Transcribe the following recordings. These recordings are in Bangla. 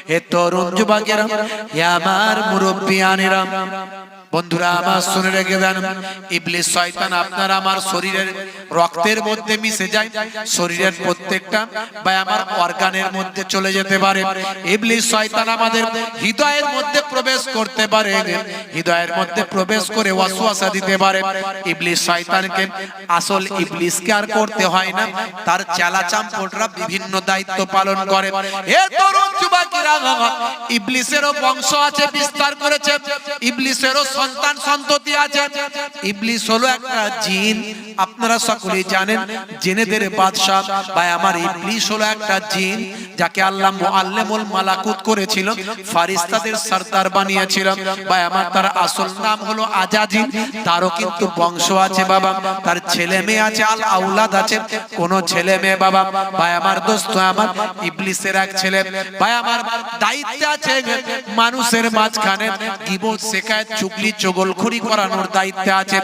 হে তরুণ যুবকেরা, হে আমার মুরব্বিয়ানেরা, বন্ধুরা আমার শুনে রেখে দেন, ইবলিস শয়তান আপনার আমার শরীরের রক্তের মধ্যে মিশে যায়, শরীরের প্রত্যেকটা বা আমার অর্গানের মধ্যে চলে যেতে পারে। ইবলিস শয়তান আমাদের হৃদয়ের মধ্যে প্রবেশ করতে পারে, হৃদয়ের মধ্যে প্রবেশ করে ওয়াসওয়াসা দিতে পারে। ইবলিস শয়তানকে, আসল ইবলিসকে আর করতে হয় না, তার চেলা চামচোটরা বিভিন্ন দায়িত্ব পালন করে। হে তরুণ যুবকেরা, ইবলিসেরও বংশ আছে, বিস্তার করেছে, ইবলিসেরও সন্তান সন্ততি আছে। ইবলিস হলো একটা জিন, আপনারা সকলেই জানেন, জিনেদের বাদশা। ভাই আমার, ইবলিস হলো একটা জিন যাকে আল্লাহ মুআল্লিমুল মালাকুত করেছিল, ফারিস্তাদের সরদার বানিয়েছিল। ভাই আমার, তার আসল নাম হলো আজাজিল। তারও কিন্তু বংশ আছে বাবা, তার ছেলে মেয়ে আছে, আল আউলাদ আছে, কোন ছেলে মেয়ে বাবা। ভাই আমার, দোস্ত আমার, ইবলিসের এক ছেলে ভাই আমার দায়িত্ব আছে মানুষের মাঝখানে গীবত, শিকায়েত, চুগলি, চগলখড়ি করানোর দায়িত্ব আছে।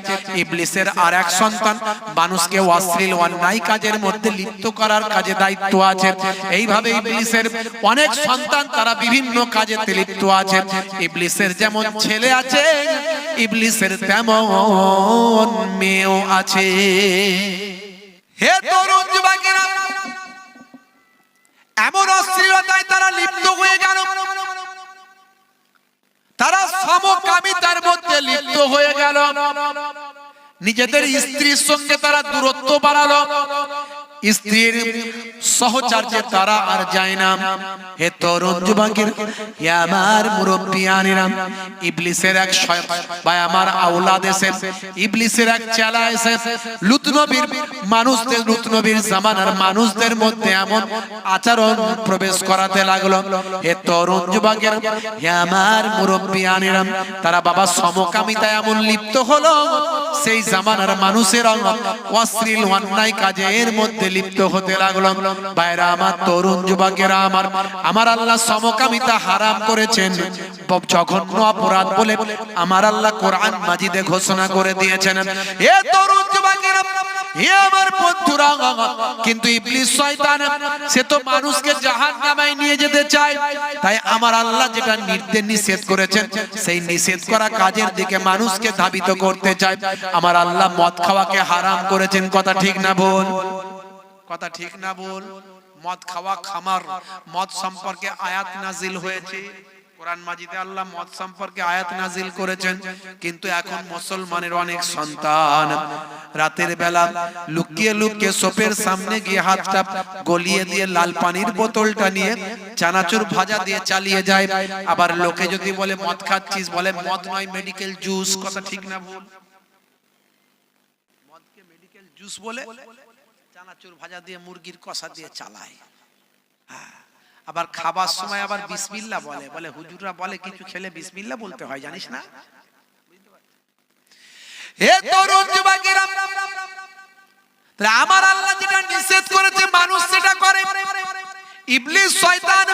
ইবলিসের আর এক সন্তান মানুষকে অশ্লীল অন্যায় কাজের মধ্যে লিপ্ত করার কাজে দায়িত্ব আছে। এইভাবে ইবলিসের অনেক সন্তান, তারা বিভিন্ন কাজে লিপ্ত আছে। ইবলিসের যেমন ছেলে আছে, ইবলিসের তেমন মেয়েও আছে। হে তরুণ যুবকেরা, এমন অশ্লীলতায় তারা লিপ্ত হয়ে গেল, তারা সমকামিতার মধ্যে লিপ্ত হয়ে গেল, নিজেদের স্ত্রীর সঙ্গে তারা দূরত্ব বাড়ালো, স্ত্রীর সহচর্যে তারা আর যায় না। হে তরুণ যুবকের, হে আমার মুরব্বিয়ানেরা, ইবলিসের এক ভাই আমার আওলাদ এসে, ইবলিসের এক চেলা এসে লুত নবীর মানুষদের, লুত নবীর জামানার মানুষদের মধ্যে এমন আচরণ প্রবেশ করাতে লাগলো। হে তরুণ যুবকের, হে আমার মুরব্বিয়ানেরা, তারা বাবা সমকামিতায় এমন লিপ্ত হলো, সেই জামানার মানুষের অশ্লীল অন্যায় কাজের মধ্যে লিপ্ত হতে লাগলো। ভাইরা আমার, তরুণ যুবকেরা আমার, আমার আল্লাহ সমকামিতা হারাম করেছেন, জঘন্য অপরাধ বলে আমার আল্লাহ কোরআন মাজিদে ঘোষণা করে দিয়েছেন। এ তরুণ যুবকেরা, হে আমার বন্ধুরা, কিন্তু ইবলিস শয়তান, সে তো মানুষকে জাহান্নামে নিয়ে যেতে চায়। তাই আমার আল্লাহ যেটা নিষেধ করেছেন, সেই নিষেধ করা কাজের দিকে মানুষকে ধাবিত করতে চায়। আমার আল্লাহ মদ খাওয়াকে হারাম করেছেন, কথা ঠিক না বল? কথা ঠিক না বল? মদ খাওয়া, খামার, মদ সম্পর্কে আয়াত নাজিল হয়েছে কোরআন মাজিদে, আল্লাহ মদ সম্পর্কে আয়াত নাজিল করেছেন। কিন্তু এখন মুসলমানের অনেক সন্তান রাতের বেলা লুকিয়ে লুকিয়ে সোপের সামনে গিয়ে হাতটা গলিয়ে দিয়ে লাল পানির বোতলটা নিয়ে চানাচুর ভাজা দিয়ে চালিয়ে যায়। আবার লোকে যদি বলে মদ খাচ্ছিস, বলে মদ নয়, মেডিকেল জুস, কথা ঠিক না ভুল? মদকে মেডিকেল জুস বলে চানাচুর ভাজা দিয়ে, মুরগির কষা দিয়ে চালায়। আবার খাবার সময় আবার বিসমিল্লাহ বলে, বলে হুজুররা বলে কিছু খেলে বিসমিল্লাহ বলতে হয়, জানিস না? হে তরুণ যুবকেরা, আমার আল্লাহ যেটা নিষেধ করেছে মানুষ সেটা করে। ইবলিস শয়তান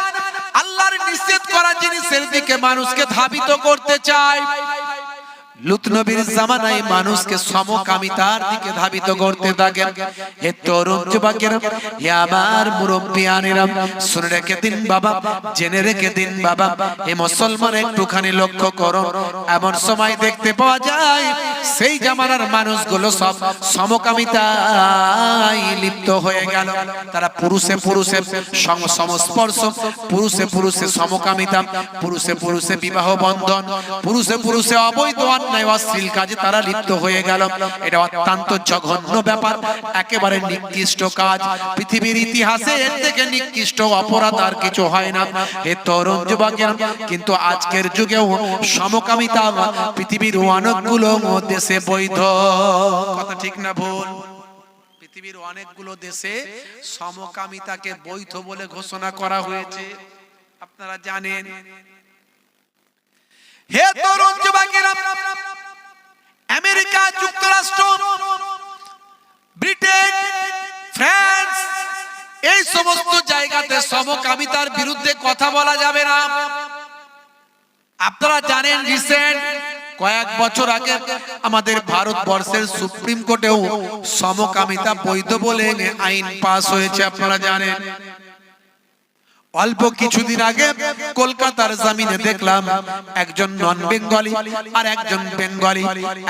আল্লাহর নিষেধ করা জিনিসের দিকে মানুষকে ধাবিত করতে চায়। লুত নবীর জামানায় মানুষকে সমকামিতার দিকে ধাবিত করতে থাকে। হে তরুণ যুবকেরা, হে আমার মুরব্বিয়ানেরা, শুনে রেখে দিন বাবা, জেনে রেখে দিন বাবা, হে মুসলমান একটুখানি লক্ষ্য করো। এমন সময় দেখতে পাওয়া যায় সেই জামানার মানুষগুলো সব সমকামিতায় লিপ্ত হয়ে গেল। তারা পুরুষে পুরুষে সংস্পর্শ, পুরুষে পুরুষে সমকামিতা, পুরুষে পুরুষে বিবাহ বন্ধন, পুরুষে পুরুষে অবৈধ অশ্লীল কাজে তারা লিপ্ত হয়ে গেল। এটা অত্যন্ত জঘন্য ব্যাপার, একেবারে নিকৃষ্ট কাজ। পৃথিবীর ইতিহাসে এর থেকে নিকৃষ্ট অপরাধ আর কিছু হয় না। হে তরুণ যুবকেরা, কিন্তু আজকের যুগেও সমকামিতা পৃথিবীর অনেকগুলো দেশে বৈধ, কথা ঠিক না ভুল? পৃথিবীর অনেকগুলো দেশে সমকামিতাকে বৈধ বলে ঘোষণা করা হয়েছে, আপনারা জানেন। হে তরুণ যুবকেরা, আমেরিকা যুক্তরাষ্ট্র, ব্রিটেন, ফ্রান্স, এই সমস্ত জায়গাতে সমকামিতার বিরুদ্ধে কথা বলা যাবে না। আপনারা জানেন রিসেন্ট কয়েক বছর আগে আমাদের ভারতবর্ষের সুপ্রিম কোর্টেও সমকামিতা বৈধ বলে আইন পাস হয়েছে, আপনারা জানেন। অল্প কিছুদিন আগে কলকাতার জমিনে দেখলাম একজন নন বেঙ্গলি আর একজন বেঙ্গলি,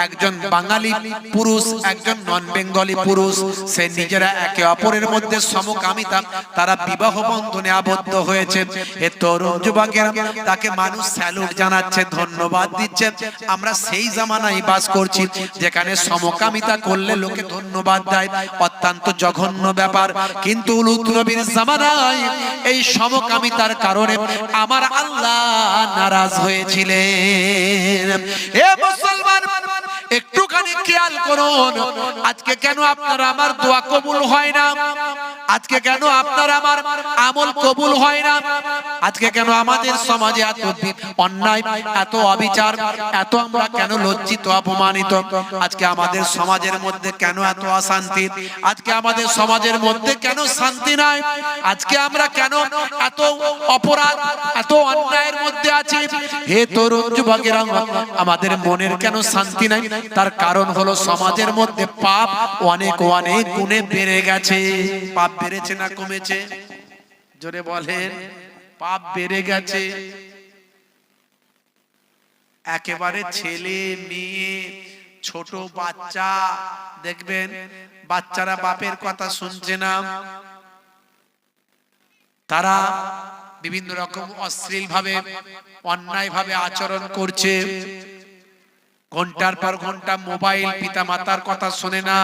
একজন বাঙালি পুরুষ একজন নন বেঙ্গলি পুরুষ, সে নিজেরা একে অপরের মধ্যে সমকামিতা, তারা বিবাহ বন্ধনে আবদ্ধ হয়েছে। এ তরুণ যুবকেরা তাকে মানুষ স্যালুট জানাচ্ছে, ধন্যবাদ দিচ্ছে। আমরা সেই জামানায় বাস করছি যেখানে সমকামিতা করলে লোকে ধন্যবাদ দেয়, অত্যন্ত জঘন্য ব্যাপার। কিন্তু লূত নবীর জামানায় এই সমকামিতার কারণে আমার আল্লাহ নারাজ হয়েছিলেন। এ মুসলমান, একটুখানি খেয়াল করুন, আজকে কেন আপনার আমার দোয়া কবুল হয় না? আজকে কেন আপনার আমার আমল কবুল হয় না? আজকে কেন আমাদের সমাজে এত অন্যায়, এত অবিচার, এত আমরা কেন লজ্জিত, অপমানিত? আজকে আমাদের সমাজের মধ্যে কেন এত অশান্তি? আজকে আমাদের সমাজের মধ্যে কেন শান্তি নাই? আজকে আমরা কেন এত অপরাধ, এত অন্যায়ের মধ্যে আছি? হে তরুণ যুবকেরা, আমাদের মনের কেন শান্তি নাই? তার কারণ হলো সমাজের মধ্যে পাপ অনেক অনেক গুণে বেড়ে গেছে। পাপ বেড়েছে না কমেছে? জোরে বলেন। পাপ বেড়ে গেছে। একেবারে ছেলে মেয়ে ছোট বাচ্চা দেখবেন, বাচ্চারা বাপের কথা শুনছে না, তারা বিভিন্ন রকম অশ্লীল ভাবে, অন্যায় ভাবে আচরণ করছে। ঘন্টার পর ঘন্টা মোবাইল, পিতা মাতার কথা শোনে না,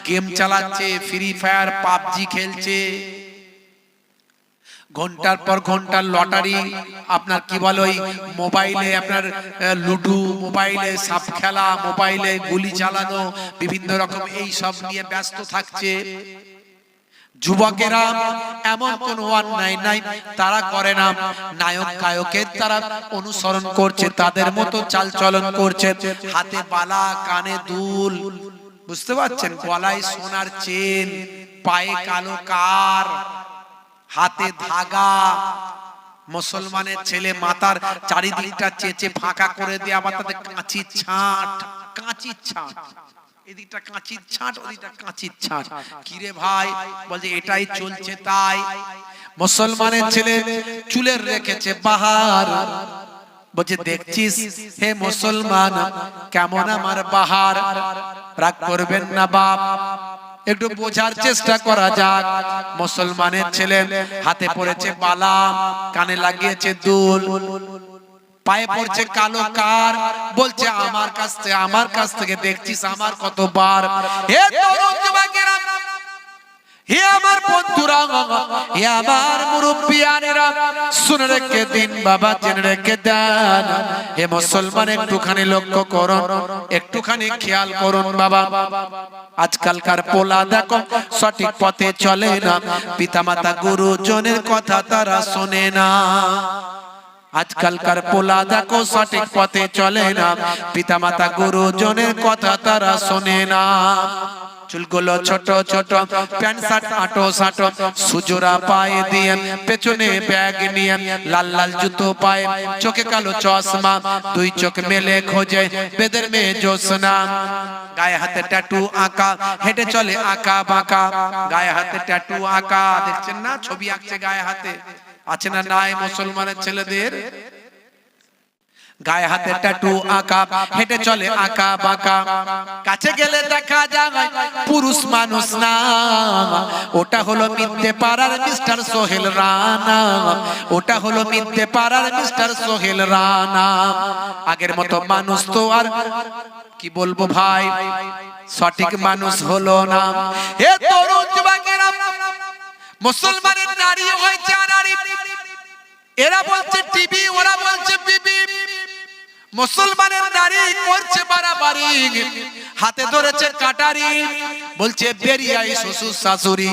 গেম চালাচ্ছে, ফ্রি ফায়ার, পাবজি খেলছে। ঘন্টার পর ঘন্টা লটারি, আপনার কি বলে ওই মোবাইলে আপনার লুডু, মোবাইলে সাপ খেলা, মোবাইলে গুলি চালানো, বিভিন্ন রকম এই সব নিয়ে ব্যস্ত থাকছে। যুবকেরা এমন কোন অন্যায় নাই তারা করে না, নায়ক গায়কের তারা অনুসরণ করছে, তাদের মতো চালচলন করছে। হাতে বালা, কানে দুল, বুঝতে পারছেন, গলায় সোনার চেন, পায়ে কালো কার, হাতে ধাগা। মুসলমানের ছেলে মাথার চারিদিকটা চেঁচে ফাঁকা করে দিয়ে আবার তাদের কাঁচির ছাঁট, কাঁচির ছাঁট, এদিকটা কাঁচির ছাঁট, ওদিকটা কাঁচির ছাঁট। কিরে ভাই, বলছে এটাই চলছে তাই। মুসলমানের ছেলে চুলের রেখেছে বাহার, বলছে দেখছিস হে মুসলমান কেমন আমার বাহার। রাগ করবেন না বাপ, একটু বোঝার চেষ্টা করা যাক। মুসলমানের ছেলে হাতে পড়েছে বালা, কানে লাগিয়েছে দুল, পায়ে পড়ছে কালো কার, বলছে আমার কাছ থেকে দেখছিস আমার কতবার। হে তরুণ যুবকেরা, হে আমার বন্ধুরা, হে আমার মুরব্বিয়ানেরা, শুনে রেখে দিন বাবা, জেনে রেখে দেন। হে মুসলমান, একটুখানি লক্ষ্য করুন, একটুখানি খেয়াল করুন বাবা। আজকালকার পোলা দেখো সঠিক পথে চলে না, পিতামাতা গুরুজনের কথা তারা শোনে না। আজকালকার পোলা দেখো সঠিক পথে চলে না, পিতামাতা গুরুজনের কথা তারা শোনে না। চুলগুলো ছোট ছোট, প্যান্ট শার্ট আটো সাটো, সুজোরা পায়ে দিয়ে, পেছনে ব্যাগ নিয়ে, লাল লাল জুতো পায়ে, চোখে কালো চশমা, দুই চোখ মেলে খোঁজে বেদের মেয়ে জোসনা। গায়ে হাতে ট্যাটু আঁকা, হেঁটে চলে আঁকা বাঁকা, গায়ে হাতে ট্যাটু আঁকা, দেখছেন না ছবি আঁকছে গায়ে হাতে, আছে না নাই মুসলমানের ছেলেদের? গায়ে হাতে ট্যাটু আঁকা, হেঁটে চলে আঁকা বাঁকা। কাছে গেলে দেখা যায় পুরুষ মানুষ না, ওটা হলো মিথ্যে পাড়ার মিস্টার সোহেল রানা, ওটা হলো মিথ্যে পাড়ার মিস্টার সোহেল রানা। আগের মতো মানুষ তো আর কি বলবো ভাই, সঠিক মানুষ হলো না। এ তরুণ যুবকেরা, মুসলমানের নারী হয়েছে নারী, এরা বলছে টিভি, ওরা বলছে বিবি। মুসলমানের নারী করছে বাড়াবাড়ি, হাতে ধরেছে কাটারি, বলছে বেরিয়াই শ্বশুর শাশুড়ি।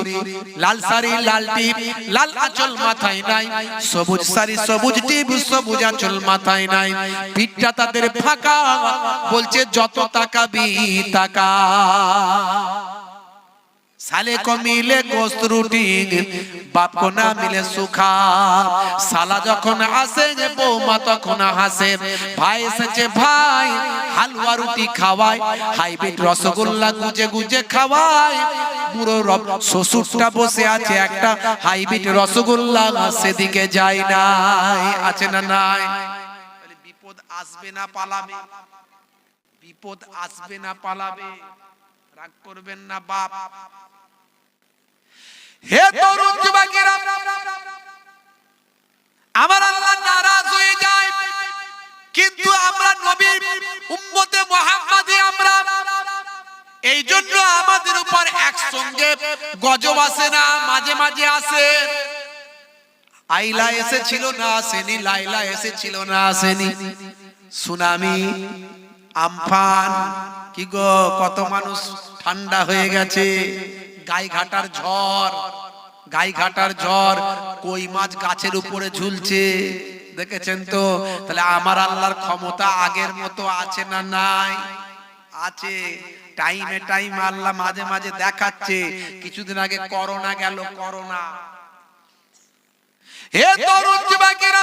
লাল শাড়ি লাল টিপ, লাল আঁচল মাথায় নাই, সবুজ শাড়ি সবুজ টিপ, সবুজ আঁচল মাথায় নাই, পিঠটা তাদের ফাঁকা, বলছে যত তাকাবি তাকা। साले को मिले गोश्त रोटी बाप को ना मिले सुखा साला যখন আসে বৌমা তখন হাসে ভাই এসেছে ভাই হালুয়া রুটি খাওয়ায় হাইব্রিড রসগোল্লা গুজে গুজে খাওয়ায় পুরো শ্বশুরটা বসে আছে একটা হাইব্রিড রসগোল্লা সেদিকে যায় নাই আছে না নাই বিপদ আসবে না পালাবে বিপদ আসবে না পালাবে রাগ করবেন না বাপ হে তরুণ যুবকেরা আমার আল্লাহ নারাজ হয়ে যায় কিন্তু আমরা নবীর উম্মতে মুহাম্মাদি আমরা এইজন্য আমাদের উপর একসঙ্গে গজব আসে না মাঝে মাঝে আসে আইলা এসেছিল না আসেনি লাইলা এসেছিল না আসেনি সুনামি আমফান কি গো কত মানুষ ঠান্ডা হয়ে গেছে গাইঘাটার ঝড় কই মাছ গাছের উপরে ঝুলছে দেখেছেন তো তাহলে আমার আল্লাহর ক্ষমতা আগের মতো আছে না নাই আছে টাইমে টাইম আল্লাহ মাঝে মাঝে দেখাচ্ছে কিছুদিন আগে করোনা গেল করোনা হে তরুণ যুবকেরা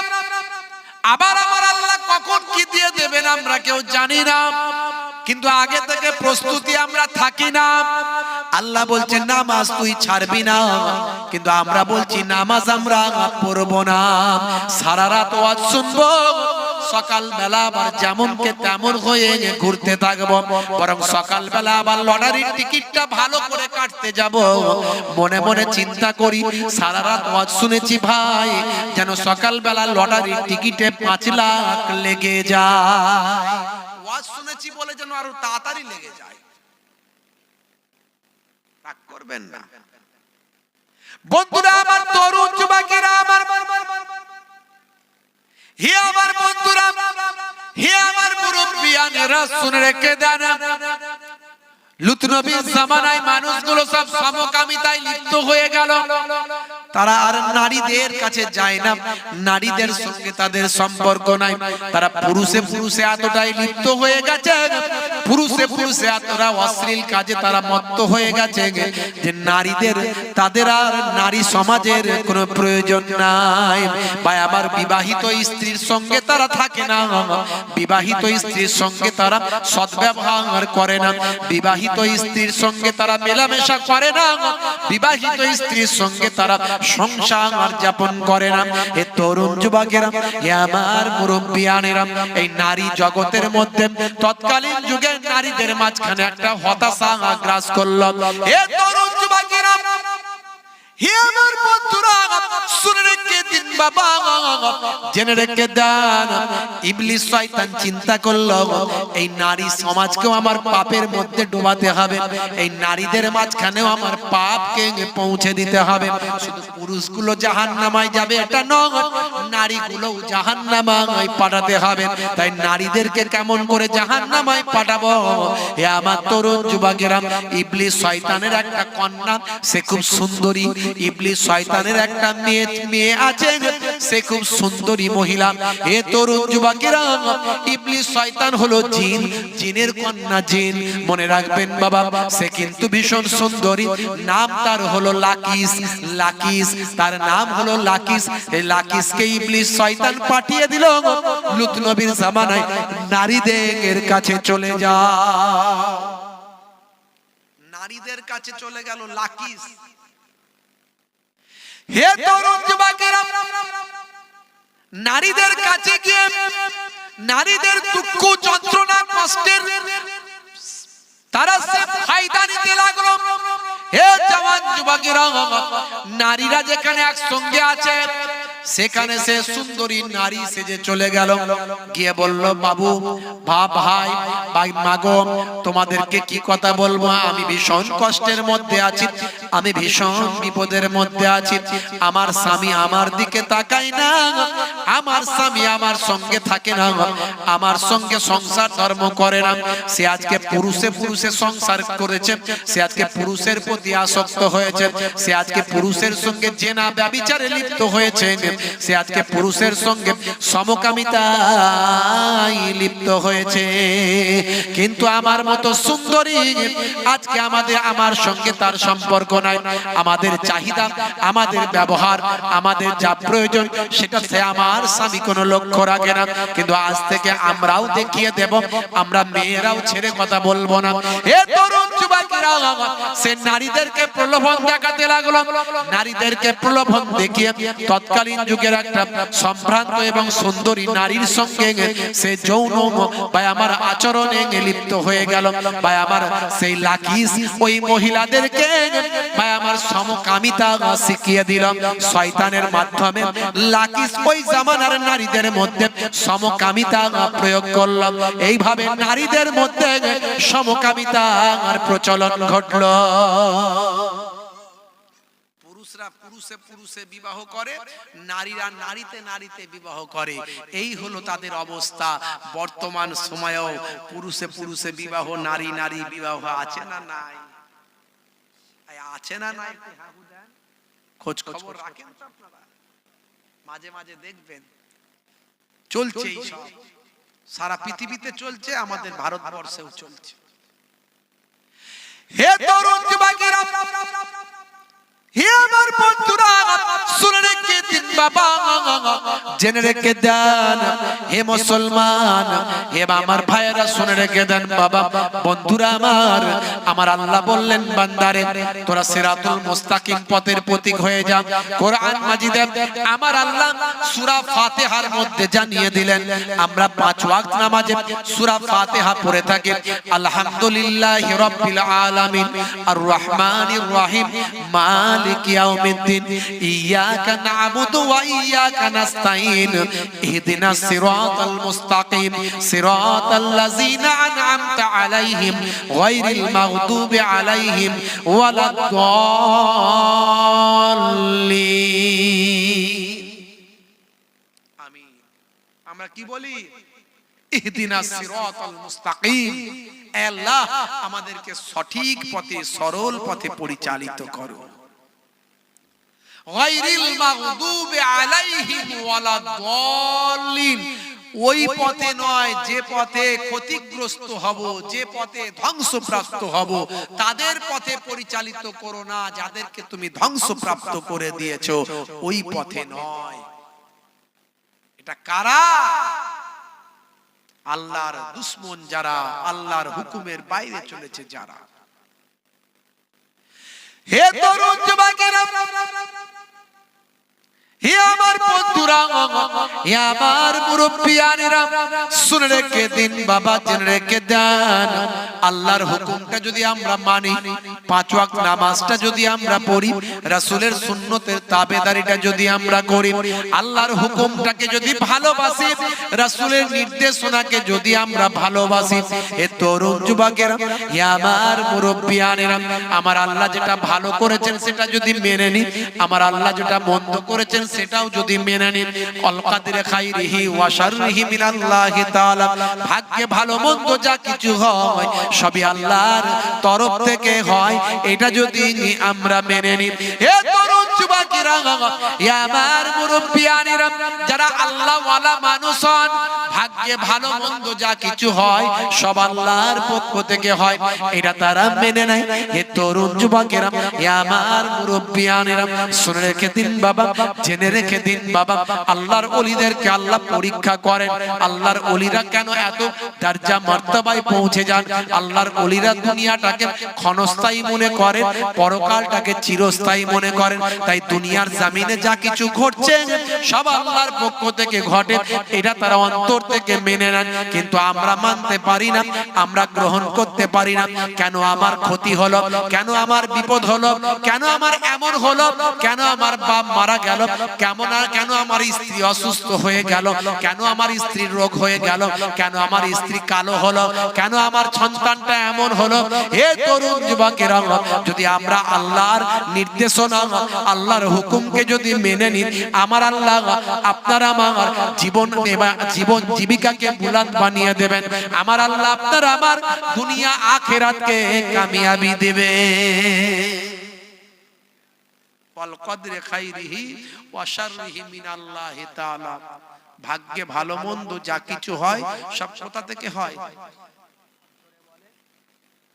আবার আমার আল্লাহ কখন কি দিয়ে দেবেন আমরা কেউ জানি না কিন্তু আগে থেকে প্রস্তুতি আমরা থাকি না আল্লাহ বলছেন নামাজ তুই ছাড়বি না কিন্তু আমরা বলছি নামাজ আমরা পড়বো না সারা রাত ওয়াজ শুনবো সকাল বেলা আবার যেমনকে তেমন হয়ে ঘুরতে থাকবো বরং সকাল বেলা আবার লটারির টিকিটটা ভালো করে কাটতে যাব মনে মনে চিন্তা করি সারা রাত ওয়াজ শুনেছি ভাই যেন সকাল বেলা লটারির টিকিটে 5 লাখ লেগে যায় ওয়াজ শুনেছি বলে যেন আরো তাড়াতাড়ি লেগে যায় রাগ করবেন না বন্ধুরা আমার তরুণ যুবকেরা আমার হে আমার বন্ধুরা হে আমার মুরব্বিয়ানেরা শুনে রেখে দেন লুত নবীর জামানায় মানুষগুলো সব সমকামিতায় লিপ্ত হয়ে গেল তারা আর নারীদের কাছে যায় না নারীদের সঙ্গে তাদের সম্পর্ক নাই তারা পুরুষে পুরুষে এতটাই লিপ্ত হয়ে গেছে পুরুষে পুরুষে এতটা অশ্লীল কাজে তারা মত্ত হয়ে গেছে যে নারীদের তাদের আর নারী সমাজের কোনো প্রয়োজন নাই ভাই আমার বিবাহিত স্ত্রীর সঙ্গে তারা থাকে না বিবাহিত স্ত্রীর সঙ্গে তারা সদ্ব্যবহার করে না বিবাহিত স্ত্রীর সঙ্গে তারা মেলামেশা করে না বিবাহিত স্ত্রীর সঙ্গে তারা সংসার যাপন করে না হে তরুণ যুবকেরা হে আমার মুরব্বিয়ানেরা এই নারী জগতের মধ্যে তৎকালীন যুগে নারীদের মাঝখানে একটা হতাশা গ্রাস করলো হে তরুণ যুবকেরা হে আমার বন্ধুরা শুনে রেখে দিন বাবা জেনে রেখে দেন ইবলিস শয়তান চিন্তা করলো এই নারী সমাজকেও আমার পাপের মধ্যে ডোবাতে হবে এই নারীদের মাঝখানেও আমার পাপকে পৌঁছে দিতে হবে শুধু পুরুষগুলো জাহান্নামায় যাবে এটা নয় নারীগুলোও জাহান্নামায় পাঠাতে হবে তাই নারীদেরকে কেমন করে জাহান্নামায় পাঠাবো হে আমার তরুণ যুবকেরা ইবলিস শয়তানের একটা কন্যা সে খুব সুন্দরী ইবলিস শয়তানের একটা মেয়ে আছে সে খুব সুন্দরী মহিলা হে তরুণ যুবকেরা ইবলিস শয়তান হলো জিন জিনের কন্যা জিন মনে রাখবেন বাবা সে কিন্তু ভীষণ সুন্দরী নাম তার হলো লাকিস লাকিস তার নাম হলো লাকিস এই লাকিসকে ইবলিস শয়তান পাঠিয়ে দিল লুত নবীর জামানায় নারীদের কাছে চলে যা নারীদের কাছে চলে গেল লাকিস হে তরুণ যুবকেরা নারীদের কাছে গিয়ে নারীদের দুঃখ যন্ত্রণা কষ্টের তারা সে ফায়দা নিতে লাগলো হে জওয়ান যুবকেরা নারীরা যেখানে একসঙ্গে আছে সেখানে সে সুন্দরী নারী সেজে চলে গেল গিয়ে বলল বাবু ভাই মাগো তোমাদেরকে কি কথা বলবো আমি ভীষণ কষ্টের মধ্যে আছি আমি ভীষণ বিপদের মধ্যে আছি, আমার স্বামী আমার দিকে তাকায় না, আমার স্বামী আমার সঙ্গে থাকে না, আমার সঙ্গে সংসার ধর্ম করে না। সে আজকে পুরুষে পুরুষে সংসার করেছে, সে আজকে পুরুষের প্রতি আসক্ত হয়েছে, সে আজকে পুরুষের সঙ্গে জেনা ব্যভিচারে লিপ্ত হয়েছে, সে আজকে পুরুষের সঙ্গে সমকামিতায় লিপ্ত হয়েছে। কিন্তু আমার মতো সুন্দরী আজকে আমার সঙ্গে তার সম্পর্ক নাই। আমাদের চাহিদা, আমাদের ব্যবহার, আমাদের যা প্রয়োজন সেটা সে আমার স্বামী কোনো লক্ষ্য রাখে না। কিন্তু আজ থেকে আমরাও দেখিয়ে দেব, আমরা মেয়েরাও ছেড়ে কথা বলবো না। এ তরুণ যুবকেরা, সে নারীদেরকে প্রলোভন দেখাতে লাগলো, নারীদেরকে প্রলোভন দেখিয়ে তৎকালীন যুগের একটা সম্ভ্রান্ত এবং সুন্দরী নারীর সঙ্গে সে যৌন ভাই আমার আচরণে লিপ্ত হয়ে গেল। ভাই আমার সেই লাকিস ওই মহিলাদেরকে ভাই আমার সমকামিতা শিখিয়ে দিল শয়তানের মাধ্যমে। লাকিস ওই জামানার নারীদের মধ্যে সমকামিতা প্রয়োগ করল, এইভাবে নারীদের মধ্যে সমকামিতার প্রচলন ঘটল। পুরুষরা পুরুষে পুরুষে বিবাহ করে, নারীরা নারীতে নারীতে বিবাহ করে, এই হলো তাদের অবস্থা। বর্তমান সময়েও পুরুষে পুরুষে বিবাহ, নারী নারী বিবাহ আছে না নাই? আছে না নাই? খোঁজ খবর রাখেন তো আপনারা? মাঝে মাঝে দেখবেন চলছে এই সব, সারা পৃথিবীতে চলছে, আমাদের ভারতবর্ষেও চলছে। হে তরুণ যুবকেরা, হে আমার বন্ধুরা, শুনে রেখে দিন বাবা, জেনে রেখে দেন। হে মুসলমান, হে আমার ভাইয়েরা, শুনে রেখে দেন বাবা, বন্ধুরা আমার আল্লাহ বললেন বান্দারে তোরা সিরাতুল মুস্তাকিম পথের প্রতীক হয়ে যা। কোরআন মাজিদে আমার আল্লাহ সূরা ফাতিহার মধ্যে জানিয়ে দিলেন আমরা 5 ওয়াক্ত নামাজে সূরা ফাতিহা পড়ে থাকি। আলহামদুলিল্লাহি রাব্বিল আলামিন আর রহমানির রহিম মালিক ইয়াউমিদ্দিন ইয়াকা না'বুদু ওয়া ইয়াকা নাস্তাঈন ইহদিনাস সিরাতাল মুস্তাকিম সিরাতাল লাযিনা আন'আমতা আলাইহিম গায়রিল মাগদুবি আলাইহিম ওয়ালাদ-দাল্লিন। আমিন। আমরা কি বলি? ইহদিনাস সিরাতাল মুস্তাকিম, আল্লাহ আমাদেরকে সঠিক পথে, সরল পথে পরিচালিত করো। গায়রিল মাগদুবি আলাইহিম ওয়ালাদ-দাল্লিন, ওই পথে নয় যে পথে ক্ষতিগ্রস্ত হব, যে পথে ধ্বংসপ্রাপ্ত হব, তাদের পথে পরিচালিত করো না যাদেরকে তুমি ধ্বংসপ্রাপ্ত করে দিয়েছো, ওই পথে নয়। এটা কারা? আল্লাহর দুশমন যারা, আল্লাহর হুকুমের বাইরে চলেছে যারা। হে তরুণ যুবকেরা, হে আমার বন্ধুরা, হে আমার মুরব্বিয়ানেরা, শুনে রেখে দিন বাবা, জেনে রেখে দেন আল্লাহর হুকুমটা যদি আমরা মানি, 5 ওয়াক্ত নামাজটা যদি আমরা পড়ি, রাসূলের সুন্নতের তাবেদারিটা যদি আমরা করি, আল্লাহর হুকুমটাকে যদি ভালোবাসি, রাসূলের নির্দেশনাকে যদি আমরা ভালোবাসি, এ তরুণ যুবকেরা, হে আমার মুরব্বিয়ানেরা, আমার আল্লাহ যেটা ভালো করেছেন সেটা যদি মেনে নিই, আমার আল্লাহ যেটা মন্দ করেছেন সেটাও যদি মেনে নিন, আল কাদরে খাইরিহি ওয়া শাররিহি মিনাল্লাহি তাআলা, ভাগ্যে ভালো মন্দ যা কিছু হয় সবই আল্লাহর তরফ থেকে হয়, এটা যদি আমরা মেনে নিই। হে তরুণ যুবকেরা, হে আমার মুরব্বিয়ানেরা, যারা আল্লাহ ওয়ালা মানুষ হন, ভাগ্যে ভালো মন্দ যা কিছু হয় সব আল্লাহর পক্ষ থেকে হয়, এটা তারা মেনে নেয়। হে তরুণ যুবকেরা, হে আমার মুরব্বিয়ানেরা, শুনে রেখে দিন বাবা, জেনে রেখে দিন বাবা, আল্লাহর ওলিদেরকে আল্লাহ পরীক্ষা করেন। আল্লাহর ওলিরা কেন এত দরজা মর্তবায় পৌঁছে যান? আল্লাহর ওলিরা দুনিয়াটাকে ক্ষণস্থায়ী মনে করেন, পরকালটাকে চিরস্থায়ী মনে করেন। তাই দুনিয়ার জমিনে যা কিছু ঘটছে সব আল্লাহর পক্ষ থেকে ঘটে, এটা তারা অন্তর থেকে মেনে নেন। কিন্তু আমরা মানতে পারি না, আমরা গ্রহণ করতে পারি না। কেন আমার ক্ষতি হলো, কেন আমার বিপদ হলো, কেন আমার এমন হলো, কেন আমার বাপ মারা গেল, কেন আমার স্ত্রী অসুস্থ হয়ে গেল, কেন আমার স্ত্রীর রোগ হয়ে গেল, কেন আমার স্ত্রী কালো হলো, কেন আমার সন্তানটা এমন হলো। হে তরুণ যুবকেরা, যদি আমরা আল্লাহর নির্দেশনা, আল্লাহর হুকুমকে যদি মেনে নিই, আমার আল্লাহ আপনার আমার জীবন জীবিকাকে বুলন্দ বানিয়ে দেবেন। আমার আল্লাহ আপনার আমার দুনিয়া আখিরাতকে কামিয়াবি দেবে। ওয়াল কদরে খাইরিহি ওয়া শাররিহি মিনাল্লাহি তাআলা। ভাগ্যে ভালো মন্দ যা কিছু হয় সব কোথা থেকে হয়?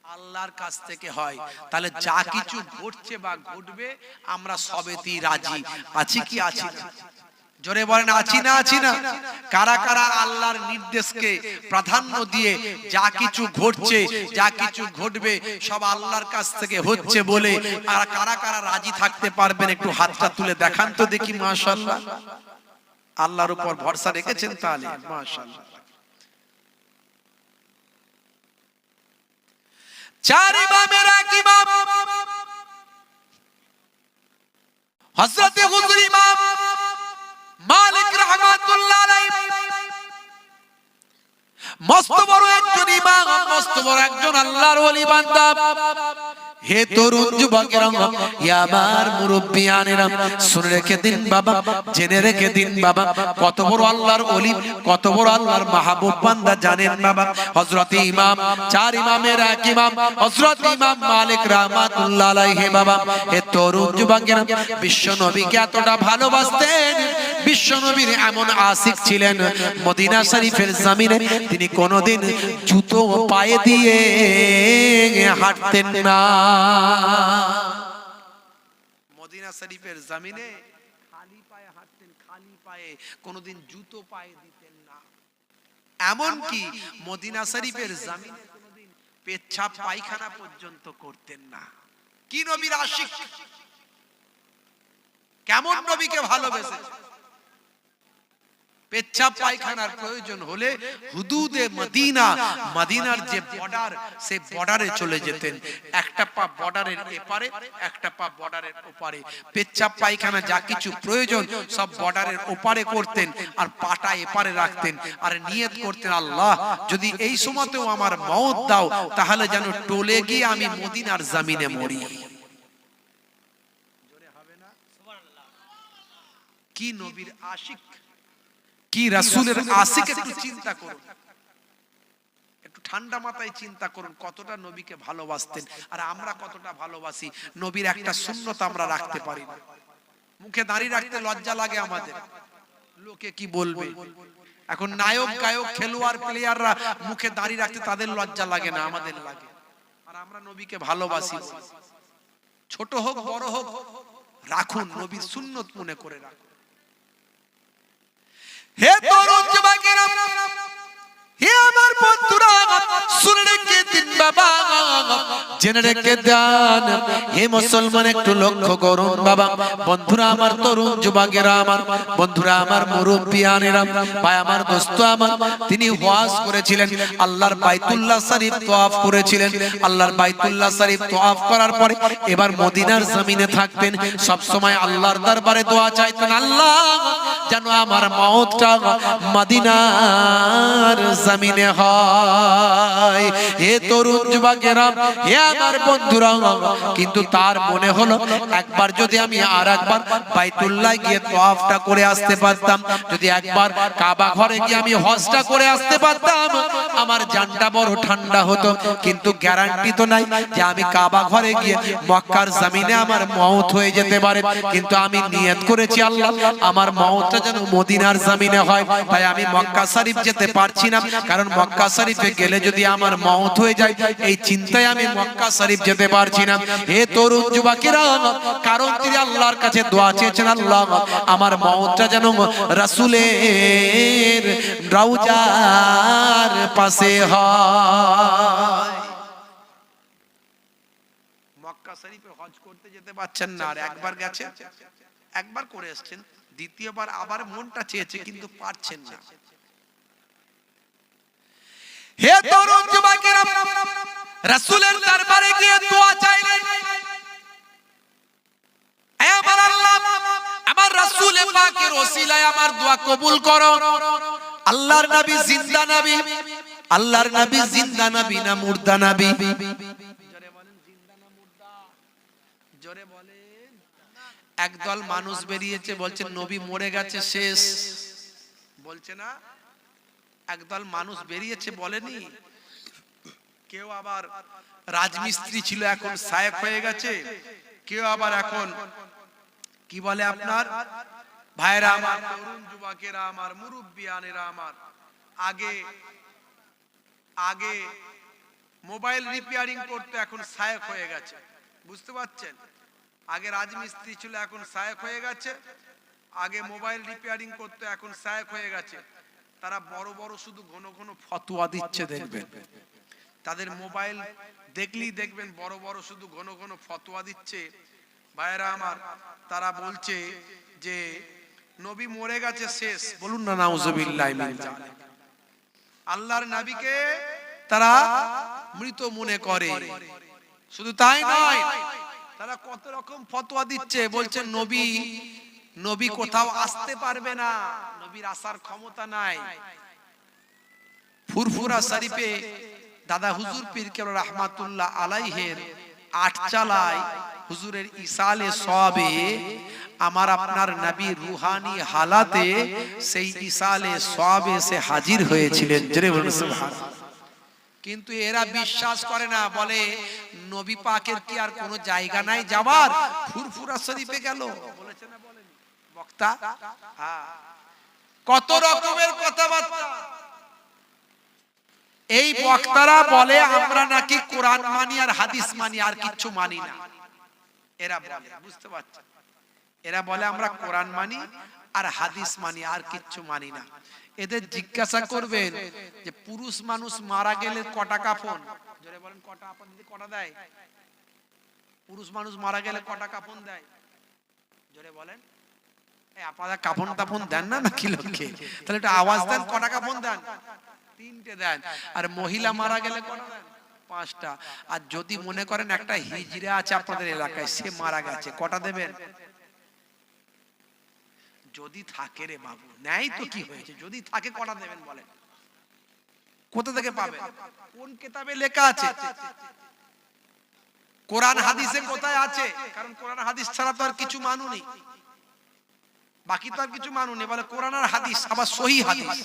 আল্লাহর কাছ থেকে হয়। তাহলে যা কিছু ঘটছে বা ঘটবে আমরা সবেতেই রাজি আছি কি আছি না? জোরে বলেন আছি না আছি না? কারা কারা আল্লাহর নির্দেশকে প্রাধান্য দিয়ে যা কিছু ঘটছে যা কিছু ঘটবে সব আল্লাহর কাছ থেকে হচ্ছে বলে আর কারা কারা রাজি থাকতে পারবেন একটু হাতটা তুলে দেখান তো দেখি। মাশাআল্লাহ, আল্লাহর উপর ভরসা রেখেছেন তাহলে মাশাআল্লাহ। চার ইমামের এক ইমাম হযরত হুজুর ইমাম মালিক রাহমাতুল্লাহ আলাইহি, মস্ত বড় একজন ইমাম, মস্ত বড় একজন আল্লাহর ওলি বান্দা। হে তরুণ যুবকেরা, হে আমার মুরব্বিয়ানেরা, শুনে রেখে দিন বাবা, জেনে রেখে দিন বাবা, কত বড় আল্লাহর ওলি, কত বড় আল্লাহর মাহবুব বান্দা জানেন বাবা? হযরত ইমাম, চার ইমামের এক ইমাম হযরত ইমাম মালিক রাহমাতুল্লাহ আলাইহি বাবা। হে তরুণ যুবকেরা, বিশ্ব নবীকে এতটা ভালোবাসতেন, বিশ্ব নবীর এমন আশিক ছিলেন, মদিনা শরীফের জমিনে তিনি কোনোদিন জুতো পায়ে দিয়ে হাঁটতেন না। মদিনা শরীফের জমিনে খালি পায়ে হাঁটতেন, খালি পায়ে, কোনোদিন জুতো পায়ে দিতেন না। এমন কি মদিনা শরীফের জমিনে কোনোদিন পেচ্ছাপ পায়খানা পর্যন্ত করতেন না। কি নবীর আশিক, কেমন নবীকে ভালোবেসে। পেচ্ছাপ পায়খানার প্রয়োজন হলে হুদুদে মদিনা, মদিনার যে বর্ডার, সেই বর্ডারে চলে যেতেন। একটা পা বর্ডারের এপারে, একটা পা বর্ডারের ওপারে। পেচ্ছাপ পায়খানা যা কিছু প্রয়োজন সব বর্ডারের ওপারে করতেন, আর পাটা এপারে রাখতেন, আর নিয়ত করতেন, আল্লাহ যদি এই সময়তেও আমার মওত দাও, তাহলে যেন টলে গিয়ে আমি মদিনার জমিনে মরি। কি নবীর আশিক, কি রাসূলের আশিক, একটু চিন্তা করুন, একটু ঠান্ডা মাথায় চিন্তা করুন কতটা নবীকে ভালোবাসতেন আর আমরা কতটা ভালোবাসি। নবীর একটা সুন্নত আমরা রাখতে পারি না। মুখে দাড়ি রাখতে লজ্জা লাগে আমাদের, লোকে কি বলবে। এখন নায়ক গায়ক খেলোয়াড় প্লেয়াররা মুখে দাড়ি রাখতে তাদের লজ্জা লাগে না, আমাদের লাগে। আর আমরা নবীকে ভালোবাসি, ছোট হোক বড় হোক রাখুন, নবীর সুন্নত মনে করে রাখুন। হে তরুণ যুবকেরা, হে আমার বন্ধুরা, শুনে রেখে দিন বাবা, জেনে রেখে দেন। হে মুসলমান একটু লক্ষ্য করুন বাবা, বন্ধুরা আমার, তরুণ যুবকেরা আমার, বন্ধুরা আমার, মুরব্বিয়ানেরা, ভাই আমার, দোস্ত আমার, তিনি ওয়াজ করেছিলেন, আল্লাহর বাইতুল্লাহ শরীফ তওয়াফ করেছিলেন। আল্লাহর বাইতুল্লাহ শরীফ তওয়াফ করার পরে এবার মদিনার জমিনে থাকতেন। সব সময় আল্লাহর দরবারে দোয়া চাইতেন, আল্লাহ যেন আমার মওতটা মদিনার জমিনে হয়। হে তরুণ যুবকেরা, হে আমার বন্ধুরা, কিন্তু তার মনে হলো একবার যদি আমি আর একবার বাইতুল্লাহ গিয়ে তওয়াফটা করে আসতে পারতাম, যদি একবার কাবা ঘরে গিয়ে আমি হজটা করে আসতে পারতাম, আমার জানটা বড় ঠান্ডা হতো। কিন্তু গ্যারান্টি তো নাই যে আমি কাবা ঘরে গিয়ে মক্কার জমিনে আমার মওত হয়ে যেতে পারে। কিন্তু আমি নিয়ত করেছি, আল্লাহ আমার মওতটা যেন মদিনার জমিনে হয়। তাই আমি মক্কা শরীফ যেতে পারছি না, কারণ মক্কা শরীফে গেলে যদি আমার মওত হয়ে যায়, এই চিন্তায় আমি মক্কা শরীফ যেতে পারছি না। হে তরুণ যুবকেরা, কারণ তিনি আল্লাহর কাছে দোয়া চেয়েছেন, আল্লাহ আমার মওতটা যেন রাসূলের রওজার পাশে হয়। মক্কা শরীফে হজ করতে যেতে পারছেন না, আর একবার গেছেন, একবার করে এসেছেন, দ্বিতীয়বার আবার মনটা চেয়েছে কিন্তু পারছেন না। হে তরুণ যুবকেরা, রাসূলের দরবারে গিয়ে দোয়া চাইলেন, হে আমার আল্লাহ, আমার রাসূল পাকের ওসিলায় আমার দোয়া কবুল করো। আল্লাহর নবী জিন্দা নবী, আল্লাহর নবী জিন্দা নবী না মুর্দা নবী? জোরে বলেন জিন্দা না মুর্দা? জোরে বলেন। একদল মানুষ বেরিয়েছে বলছে নবী মরে গেছে শেষ, বলছে না? একদল মানুষ বেরিয়েছে বলেনি? কেউ আবার রাজমিস্ত্রি ছিল এখন সাহেব হয়ে গেছে, কেউ আবার এখন কি বলে আপনার ভাইরা আমার, তরুণ যুবকেরা আমার, মুরব্বিয়ানেরা আমার, আগে মোবাইল রিপেয়ারিং করতে এখন সাহেব হয়ে গেছে, বুঝতে পারছেন? আগে রাজমিস্ত্রি ছিল এখন সাহেব হয়ে গেছে, আগে মোবাইল রিপেয়ারিং করতে এখন সাহেব হয়ে গেছে। তারা বড় বড় শুধু ঘন ঘন ফতোয়া দিচ্ছে, দেখবেন তাদের মোবাইল দেখলেই দেখবেন বড় বড় শুধু ঘন ঘন ফতোয়া দিচ্ছে। ভাইরা আমার, তারা বলছে যে নবী মরে গেছে শেষ, বলুন না নাউজুবিল্লাহি মিন যালিক। আল্লাহর নবীকে তারা মৃত মনে করে। শুধু তাই নয়, তারা কত রকম ফতোয়া দিচ্ছে, বলছে নবী কোথাও আসতে পারবে না, নবীর আসার ক্ষমতা নাই। ফুরফুরা শরীফে দাদা হুজুর পীর কেবলা রাহমাতুল্লাহ আলাইহির আটচালায় হুজুরের ইসালে সওয়াবে আমার আপনার নবী রুহানি হালাতে সেই ইসালে সওয়াবে সে হাজির হয়েছিলেন। জোরে বলুন সুবহানাল্লাহ। কিন্তু এরা বিশ্বাস করে না, বলে নবী পাকের কি আর কোনো জায়গা নাই যাবার? ফুরফুরা শরীফে গেল, বলেছে না বলেনি বক্তা? হ্যাঁ, কত রকমের কথাবার্তা। এই বক্তারা বলে আমরা নাকি কোরআন মানি আর হাদিস মানি, আর কিচ্ছু মানি না। এরা বলে, বুঝতে পারছেন? এরা বলে আমরা কোরআন মানি আর হাদিস মানি, আর কিচ্ছু মানি না। এদের জিজ্ঞাসা করবেন যে পুরুষ মানুষ মারা গেলে কটা কাফন? জোরে বলেন, কটা আপন দিদি কটা দেয়? পুরুষ মানুষ মারা গেলে কটা কাফন দেয়? জোরে বলেন। আপনারা কাফন তাফন দেন না নাকি লোককে? তাহলে একটু আওয়াজ দেন, কটা কাফন দেন? 3টে দেন। আর মহিলা মারা গেলে কটা দেন? 5টা। আর যদি মনে করেন একটা হিজড়া আছে আপনাদের এলাকায়, সে মারা গেছে, কটা দেবেন? যদি থাকে রে বাবু, নাই তো কি হয়েছে, যদি থাকে কটা দেবেন বলেন? কোথা থেকে পাবেন? কোন কিতাবে লেখা আছে? কোরআন হাদিসে কোথায় আছে? কারণ কোরআন হাদিস ছাড়া তো আর কিছু মানুনি, বাকি তো আর কিছু মানুনি। বলে কোরআন আর হাদিস, আবার সহিহ হাদিস,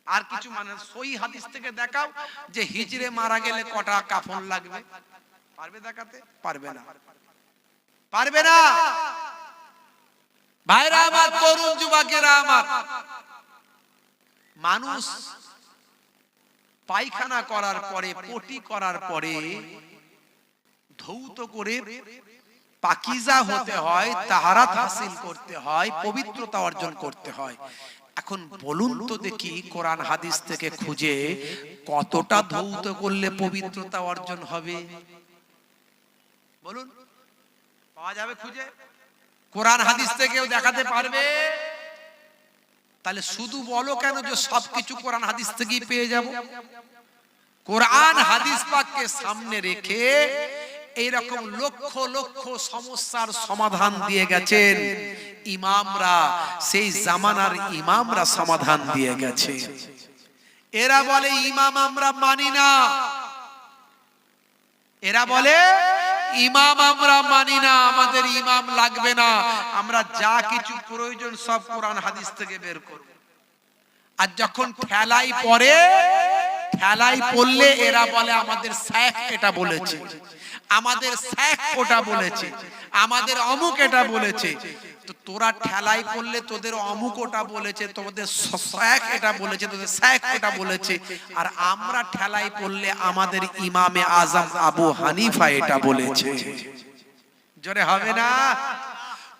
আর কিছু মানে সহিহ হাদিস থেকে দেখাও যে হিজড়ে মারা গেলে কটা কাফন লাগবে। পারবে দেখাতে? পারবে না, পারবে না। ভাইরা আমার, তরুণ যুবকেরা আমার, মানুষ পায়খানা করার পরে, পটি করার পরে ধৌত করে পাকিজা হতে হয়, তাহারাত হাসিল করতে হয়, পবিত্রতা অর্জন করতে হয়। এখন বলুন তো দেখি, কোরআন হাদিস থেকে খুঁজে কতটা ধৌত করলে পবিত্রতা অর্জন হবে? বলুন, পাওয়া যাবে খুঁজে? কোরআন হাদিস থেকেও দেখাতে পারবে? তাহলে শুধু বলো কেন যে সবকিছু কোরআন হাদিস থেকেই পেয়ে যাব? কোরআন হাদিস পাককে সামনে রেখে এইরকম লক্ষ লক্ষ সমস্যার সমাধান দিয়ে গেছেন ইমামরা, সেই জামানার ইমামরা সমাধান দিয়ে গেছে। এরা বলে ইমাম আমরা মানি না, এরা বলে ইমাম আমরা মানি না, আমাদের ইমাম লাগবে না, আমরা যা কিছু প্রয়োজন সব কোরআন হাদিস থেকে বের করব। আর যখন ঠেলাই পড়ে, ঠেলাই পড়লে এরা বলে আমাদের শেখ এটা বলেছে, আমাদের শেখ ওটা বলেছে, আমাদের অমুক এটা বলেছে। তো তোরা ঠেলাই পড়লে তোদের অমুক ওটা বলেছে, তোমাদের শেখ এটা বলেছে, তোদের শেখ ওটা বলেছে। আর আমরা ঠেলাই পড়লে আমাদের ইমামে আজম আবু হানিফা এটা বলেছে। জোরে হবে না?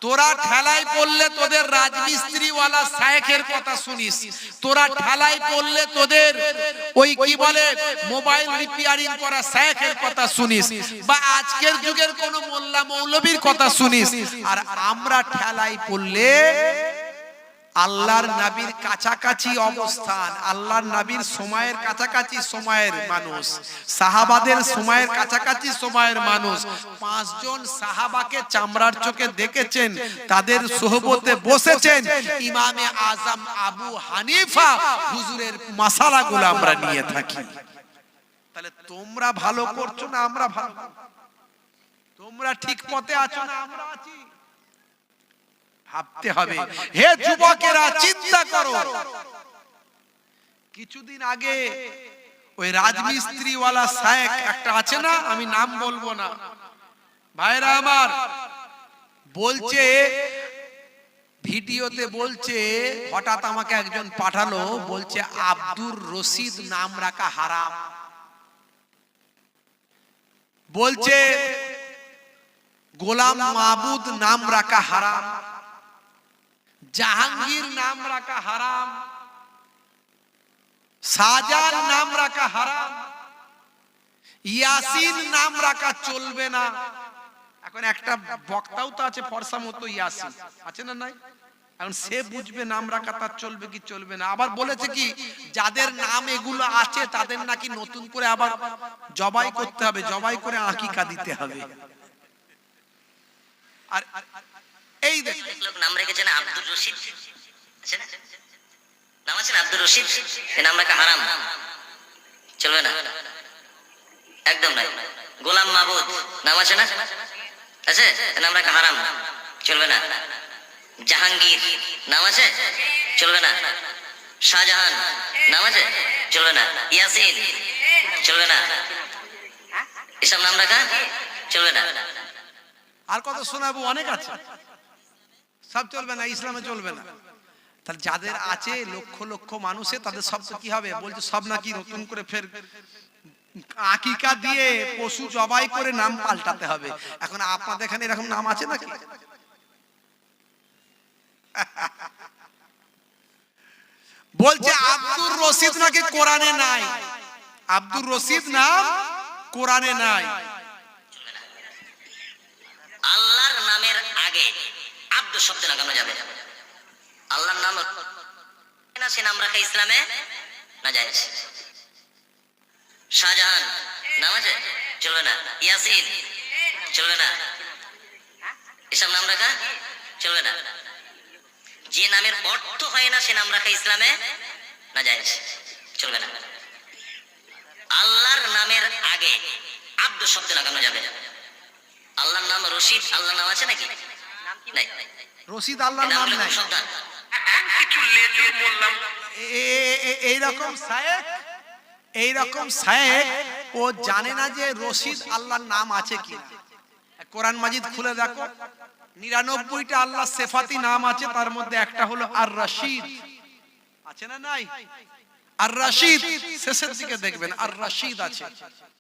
তোরা ঠেলায় পড়লে তোদের রাজমিস্ত্রিওয়ালা শায়েখের কথা শুনিস, তোরা ঠেলায় পড়লে তোদের ওই কি বলে মোবাইল রিপেয়ারিং করা শায়েখের কথা শুনিস, বা আজকের যুগের কোন মোল্লা মৌলবীর কথা শুনিস। আর আমরা ঠেলায় পড়লে আল্লাহর নবীর কাছাকাছি অবস্থান, আল্লাহর নবীর সময়ের কাছাকাছি সময়ের মানুষ, সাহাবাদের সময়ের কাছাকাছি সময়ের মানুষ, 5 জন সাহাবাকে চামড়ার চোখে দেখেছেন, তাদের সোহবতে বসেছেন। ইমামে আজম আবু হানিফা হুজুরের মাসালাগুলো আমরা নিয়ে থাকি। তাহলে তোমরা ভালো করছো না আমরা ভালো? তোমরা ঠিক পথে আছো না আমরা আছি? ভাবতে হবে। হে যুবকেরা, চিন্তা করো। কিছুদিন আগে ওই রাজমিস্ত্রিওয়ালা শায়েখ একটা আছে না, আমি নাম বলবো না, ভাইরা আমার, বলছে ভিডিওতে, বলছে হঠাৎ আমাকে একজন পাঠালো, বলছে আব্দুর রশিদ নাম রাখা হারাম, বলছে গোলাম মাহবুদ নাম রাখা হারাম, জাহাঙ্গীর নাম রাখা হারাম, শাহজাহান নাম রাখা হারাম, ইয়াসিন নাম রাখা চলবে না। এখন একটা বক্তাও তো আছে ফরসা মতো, ইয়াসিন আছে না নাই? এখন সে বুঝবে নাম রাখা তার চলবে কি চলবে না। আবার বলেছে কি, যাদের নাম এগুলো আছে তাদের নাকি নতুন করে আবার জবাই করতে হবে, জবাই করে আকিকা দিতে হবে। আর এই লোক নাম রেখেছেন আব্দুর রশিদ, আছে না? নাম আছে না আব্দুর রশিদ, এই নাম রাখা হারাম, চলবে না, একদম নাই। গোলাম মাহবুদ নাম আছে না, আছে, নাম রাখা হারাম, চলবে না। জাহাঙ্গীর নাম আছে, চলবে না। শাহজাহান নাম আছে, চলবে না। ইয়াসিন চলবে না, এসব নাম রাখা চলবে না। আর কত শোনাবো, অনেক আছে, সব চলবে না, ইসলামে চলবে না। তাহলে যাদের আছে লক্ষ লক্ষ মানুষে, তাদের সব তো কি হবে? বলছে সব নাকি নতুন করে ফের আকিকা দিয়ে পশু জবাই করে নাম পাল্টাতে হবে। এখন আপনাদের এখানে এরকম নাম আছে নাকি? বলছে আব্দুর রশিদ নাকি কোরআনে নাই, আব্দুর রশিদ নাম কোরআনে নাই। আল্লাহর নামের আগে আব্দু শব্দ লাগানো যাবে। আল্লাহর নাম না, সে নাম রাখা ইসলামে না যায়। শাহজাহান নাম আছে, চলবে না। ইয়াসিন চলবে না, এসব নাম রাখা চলবে না। যে নামের অর্থ হয় না সে নাম রাখা ইসলামে না যায়, চলবে না। আল্লাহর নামের আগে আব্দু শব্দ লাগানো যাবে। আল্লাহর নাম রশিদ, আল্লাহর নাম আছে নাকি? নাই, রশিদ আল্লাহর নাম নাই। কিছু লেজুর বললাম, এইরকম শায়েখ, এইরকম শায়েখ ও জানে না যে রশিদ আল্লাহর নাম আছে কি। কোরআন মাজিদ খুলে দেখো, 99টা আল্লাহ সিফাতি নাম আছে, তার মধ্যে একটা হলো আর রশিদ, আছে না নাই? আর রশিদ শেষের দিকে দেখবেন আর রশিদ আছে।